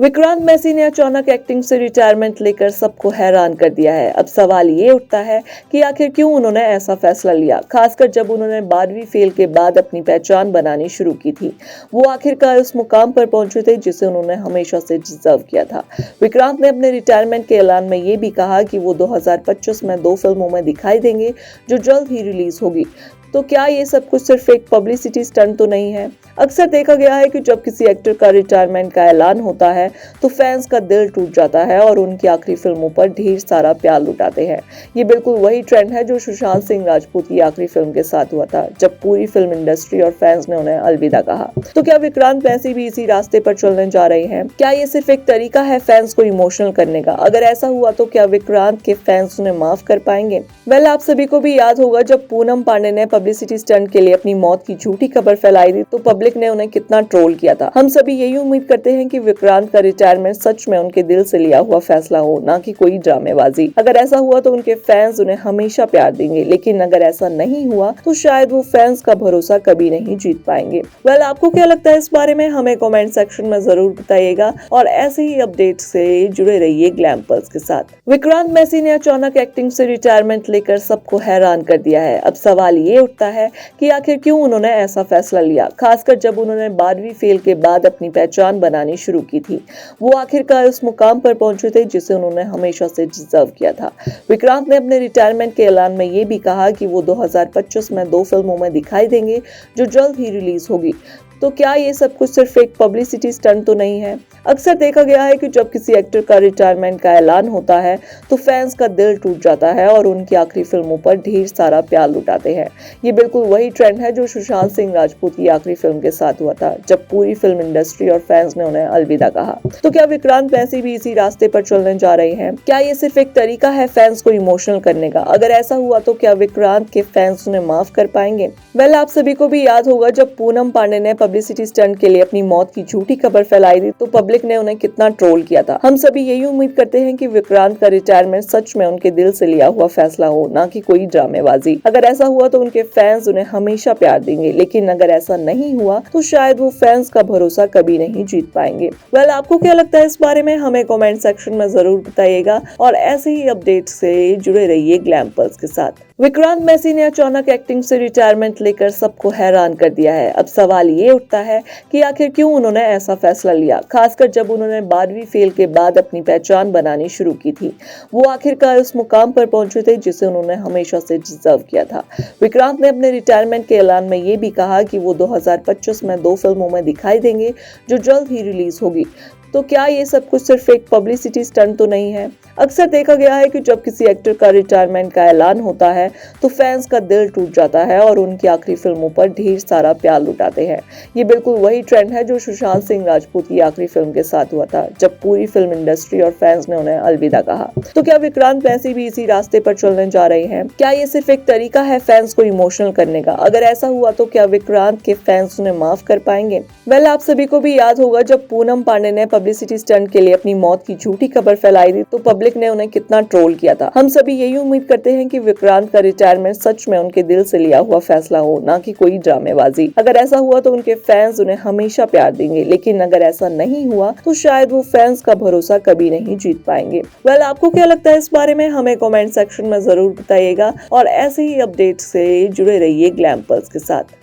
विक्रांत मैसी ने अचानक एक्टिंग से रिटायरमेंट लेकर सबको हैरान कर दिया है। अब सवाल ये उठता है कि आखिर क्यों उन्होंने ऐसा फैसला लिया, खासकर जब उन्होंने 12वीं फेल के बाद अपनी पहचान बनानी शुरू की थी। वो आखिरकार उस मुकाम पर पहुंचे थे जिसे उन्होंने हमेशा से डिजर्व किया था। विक्रांत ने अपने रिटायरमेंट के ऐलान में ये भी कहा कि वो 2025 में 2 फिल्मों में दिखाई देंगे जो जल्द ही रिलीज होगी। तो क्या ये सब कुछ सिर्फ एक पब्लिसिटी स्टंट तो नहीं है? अक्सर देखा गया है कि जब किसी एक्टर का रिटायरमेंट का ऐलान होता है तो फैंस का दिल टूट जाता है और उनकी आखिरी फिल्मों पर ढेर सारा प्यार लुटाते हैं। ये बिल्कुल वही ट्रेंड है जो सुशांत सिंह राजपूत की आखिरी फिल्म के साथ हुआ था, जब पूरी फिल्म इंडस्ट्री और फैंस ने उन्हें अलविदा कहा। तो क्या विक्रांत मैसी भी इसी रास्ते पर चलने जा रहे हैं? क्या ये सिर्फ एक तरीका है फैंस को इमोशनल करने का? अगर ऐसा हुआ तो क्या विक्रांत के फैंस उन्हें माफ कर पाएंगे? वेल, आप सभी को भी याद होगा जब पूनम पांडे ने पब्लिसिटी स्टंट के लिए अपनी मौत की झूठी खबर फैलाई थी तो पब्लिक ने उन्हें कितना ट्रोल किया था। हम सभी यही उम्मीद करते हैं कि विक्रांत का रिटायरमेंट सच में उनके दिल से लिया हुआ फैसला हो, ना कि कोई ड्रामेबाजी। अगर ऐसा हुआ तो उनके फैंस उन्हें हमेशा प्यार देंगे, लेकिन अगर ऐसा नहीं हुआ तो शायद वो फैंस का भरोसा कभी नहीं जीत पाएंगे। वेल, आपको क्या लगता है इस बारे में? हमें कमेंट सेक्शन में जरूर बताइएगा और ऐसे ही अपडेट से जुड़े रहिए ग्लैम पल्स के साथ। विक्रांत मैसी ने अचानक एक्टिंग से रिटायरमेंट लेकर सबको हैरान कर दिया है। अब सवाल ये उठता है कि आखिर क्यों उन्होंने ऐसा फैसला लिया, खासकर जब उन्होंने 12वीं फेल के बाद अपनी पहचान बनानी शुरू की थी। वो आखिरकार उस मुकाम पर पहुंचे थे जिसे उन्होंने हमेशा से डिजर्व किया था। विक्रांत ने अपने रिटायरमेंट के ऐलान में ये भी कहा कि वो 2025 में 2 फिल्मों में दिखाई देंगे जो जल्द ही रिलीज होगी। तो क्या ये सब कुछ सिर्फ एक पब्लिसिटी स्टंट तो नहीं है? अक्सर देखा गया है कि जब किसी एक्टर का रिटायरमेंट का ऐलान होता है तो फैंस का दिल टूट जाता है और उनकी आखिरी फिल्मों पर ढेर सारा प्यार लुटाते हैं। ये बिल्कुल वही ट्रेंड है जो सुशांत सिंह राजपूत की आखिरी फिल्म के साथ हुआ था, जब पूरी फिल्म इंडस्ट्री और फैंस ने उन्हें अलविदा कहा। तो क्या विक्रांत मैसी भी इसी रास्ते पर चलने जा रहे हैं? क्या ये सिर्फ एक तरीका है फैंस को इमोशनल करने का? अगर ऐसा हुआ तो क्या विक्रांत के फैंस उन्हें माफ कर पाएंगे? वेल, आप सभी को भी याद होगा जब पूनम पांडे ने पब्लिसिटी स्टंट के लिए अपनी मौत की झूठी खबर फैलाई थी तो पब्लिक ने उन्हें कितना ट्रोल किया था। हम सभी यही उम्मीद करते हैं कि विक्रांत का रिटायरमेंट सच में उनके दिल से लिया हुआ फैसला हो, ना कि कोई ड्रामेबाजी। अगर ऐसा हुआ तो उनके फैंस उन्हें हमेशा प्यार देंगे, लेकिन अगर ऐसा नहीं हुआ तो शायद वो फैंस का भरोसा कभी नहीं जीत पाएंगे। वेल, आपको क्या लगता है इस बारे में? हमें कमेंट सेक्शन में जरूर बताइएगा और ऐसे ही अपडेट से जुड़े रहिए ग्लैम पल्स के साथ। विक्रांत मैसी ने अचानक एक्टिंग से रिटायरमेंट लेकर सबको हैरान कर दिया है। अब सवाल ये उठता है कि आखिर क्यों उन्होंने ऐसा फैसला लिया, खासकर जब उन्होंने 12वीं फेल के बाद अपनी पहचान बनानी शुरू की थी। वो आखिरकार उस मुकाम पर पहुंचे थे जिसे उन्होंने हमेशा से डिजर्व किया था। विक्रांत ने अपने रिटायरमेंट के ऐलान में ये भी कहा कि वो 2025 में 2 फिल्मों में दिखाई देंगे जो जल्द ही रिलीज होगी। तो क्या ये सब कुछ सिर्फ एक पब्लिसिटी स्टंट तो नहीं है? अक्सर देखा गया है कि जब किसी एक्टर का रिटायरमेंट का ऐलान होता है तो फैंस का दिल टूट जाता है और उनकी आखिरी फिल्मों पर ढेर सारा प्यार लुटाते हैं। ये बिल्कुल वही ट्रेंड है जो सुशांत सिंह राजपूत की आखिरी फिल्म के साथ हुआ था, जब पूरी फिल्म इंडस्ट्री और फैंस ने उन्हें अलविदा कहा। तो क्या विक्रांत मैसी भी इसी रास्ते पर चलने जा रहे हैं? क्या ये सिर्फ एक तरीका है फैंस को इमोशनल करने का? अगर ऐसा हुआ तो क्या विक्रांत के फैंस उन्हें माफ कर पाएंगे? वेल, आप सभी को भी याद होगा जब पूनम पांडे ने पब्लिसिटी स्टंट के लिए अपनी मौत की झूठी खबर फैलाई थी तो पब्लिक ने उन्हें कितना ट्रोल किया था। हम सभी यही उम्मीद करते हैं कि विक्रांत का रिटायरमेंट सच में उनके दिल से लिया हुआ फैसला हो, ना कि कोई ड्रामेबाजी। अगर ऐसा हुआ तो उनके फैंस उन्हें हमेशा प्यार देंगे, लेकिन अगर ऐसा नहीं हुआ तो शायद वो फैंस का भरोसा कभी नहीं जीत पाएंगे। वेल, आपको क्या लगता है इस बारे में? हमें कमेंट सेक्शन में जरूर बताइएगा और ऐसे ही अपडेट से जुड़े रहिए ग्लैम पल्स के साथ।